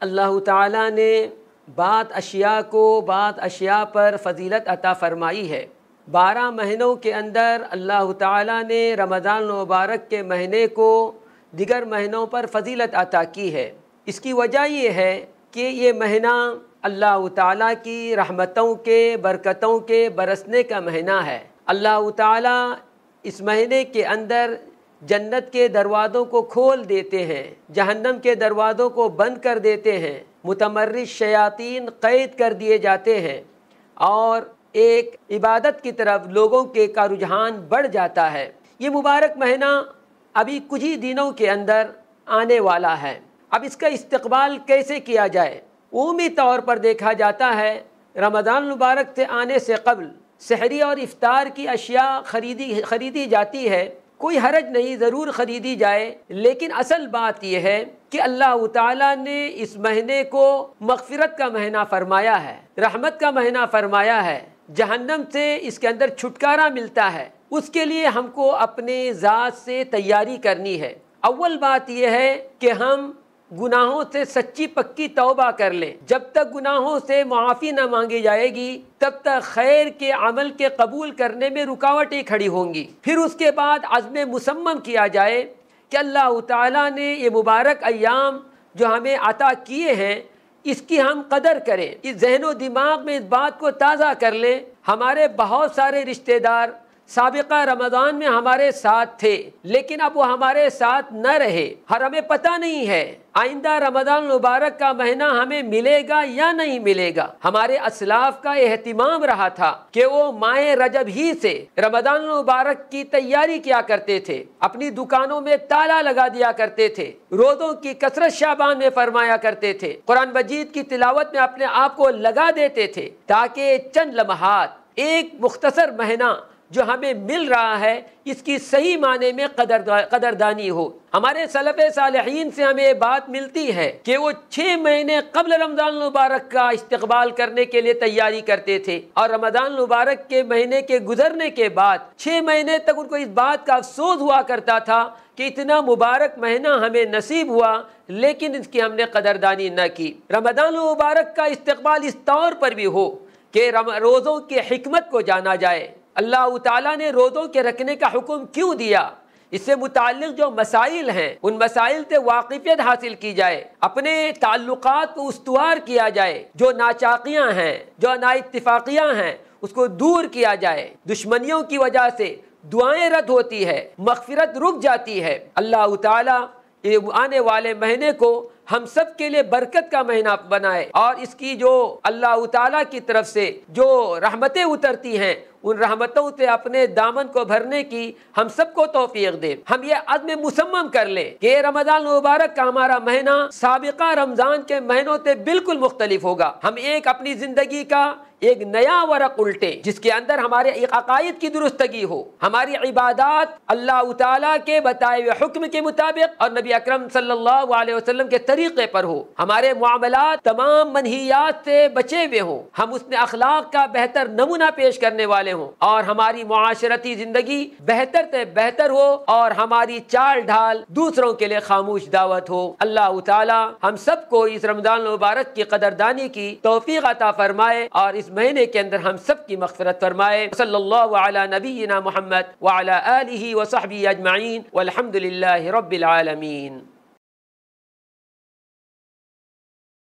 अल्लाह ताला ने बात अशिया पर फ़जीलत अता फ़रमाई है। 12 महीनों के अंदर अल्लाह ताला ने रमज़ान मुबारक के महीने को दिगर महीनों पर फ़जीलत अता की है। इसकी वजह ये है कि ये महीना अल्लाह ताला की रहमतों के, बरकतों के बरसने का महीना है। अल्लाह ताला इस महीने के अंदर जन्नत के दरवाज़ों को खोल देते हैं, जहन्नम के दरवाज़ों को बंद कर देते हैं, मुतमर्रिज शयातीन क़ैद कर दिए जाते हैं और एक इबादत की तरफ लोगों का रुझान बढ़ जाता है। ये मुबारक महीना अभी कुछ ही दिनों के अंदर आने वाला है। अब इसका इस्तक़बाल कैसे किया जाए? उम्मी तौर पर देखा जाता है रमज़ान मुबारक से आने से क़ब्ल सहरी और इफ्तार की अशिया ख़रीदी जाती है। कोई हरज नहीं, ज़रूर ख़रीदी जाए, लेकिन असल बात यह है कि अल्लाह ताला ने इस महीने को मग़फ़िरत का महीना फ़रमाया है, रहमत का महीना फ़रमाया है, जहन्नम से इसके अंदर छुटकारा मिलता है। उसके लिए हमको अपने ज़ात से तैयारी करनी है। अव्वल बात यह है कि हम गुनाहों से सच्ची पक्की तौबा कर लें। जब तक गुनाहों से मुआफ़ी न मांगी जाएगी तब तक खैर के अमल के कबूल करने में रुकावटें खड़ी होंगी। फिर उसके बाद अज़्म मुसम्मम किया जाए कि अल्लाह ताला ने ये मुबारक अय्याम जो हमें अता किए हैं इसकी हम कदर करें। इस ज़हन दिमाग में इस बात को ताज़ा कर लें, हमारे बहुत सारे रिश्तेदार साबिक़ा रमज़ान में हमारे साथ थे, लेकिन अब वो हमारे साथ न रहे। हमें पता नहीं है आइंदा रमज़ान मुबारक का महीना हमें मिलेगा या नहीं मिलेगा। हमारे असलाफ का एहतिमाम रहा था कि वो माह रजब ही से रमज़ान मुबारक की तैयारी किया करते थे, अपनी दुकानों में ताला लगा दिया करते थे, रोज़ों की कसरत शाबान में फरमाया करते थे, कुरान मजीद की तिलावत में अपने आप को लगा देते थे, ताकि चंद लम्हात एक मुख्तसर महीना जो हमें मिल रहा है इसकी सही माने में कदरदानी हो। हमारे सलफ़े सालिहीन से हमें बात मिलती है कि वो 6 महीने कबल रमज़ान मुबारक का इस्तक़बाल करने के लिए तैयारी करते थे और रमज़ान मुबारक के महीने के गुजरने के बाद 6 महीने तक उनको इस बात का अफसोस हुआ करता था कि इतना मुबारक महीना हमें नसीब हुआ लेकिन इसकी हमने कदरदानी न की। रमज़ान मुबारक का इस्तक़बाल इस तौर पर भी हो कि रोज़ों की हिकमत को जाना जाए। अल्लाह ताला ने रोज़ों के रखने का हुक्म क्यों दिया, इससे मुताल्लिक़ जो मसाइल हैं उन मसाइल से वाक़िफ़ियत हासिल की जाए, अपने ताल्लुक़ात को उस्तवार किया जाए, जो नाचाकियाँ हैं, जो नाइत्तिफ़ाक़ियाँ हैं उसको दूर किया जाए। दुश्मनियों की वजह से दुआएं रद्द होती है, मग़फ़िरत रुक जाती है। अल्लाह ताला ये आने वाले महीने को हम सब के लिए बरकत का महीना बनाए और इसकी जो अल्लाह ताला की तरफ से जो रहमतें उतरती हैं उन रहमतों से अपने दामन को भरने की हम सबको तौफीक दे। हम ये अज़्म मुसम्मम कर लें कि रमज़ान मुबारक का हमारा महीना साबिक़ा रमज़ान के महीनों से बिल्कुल मुख्तलिफ होगा। हम एक अपनी ज़िंदगी का एक नया वरक़ उल्टे जिसके अंदर हमारे अक़ाइद की दुरुस्तगी हो, हमारी इबादत अल्लाह ताला के बताए हुए हुक्म के मुताबिक और नबी अकरम सल्लल्लाहु अलैहि वसल्लम के तरीक़े पर हो, हमारे मुआमलात तमाम मनहियात से बचे हुए हों, हम उसमें अखलाक का बेहतर नमूना पेश करने वाले हों और हमारी मुआशरती ज़िंदगी बेहतर से बेहतर हो और हमारी चाल ढाल दूसरों के लिए खामोश दावत हो। अल्लाह ताला हम सबको इस रमज़ान मुबारक की कदरदानी की तौफीक अता फरमाए और इस महीने के अंदर हम सब की मग़फ़िरत फरमाए। सल्लल्लाहु अला नबीना मुहम्मद व अला आलिहि व सहबिही अजमाइन वल्हम्दुलिल्लाहि रब्बिल आलमीन।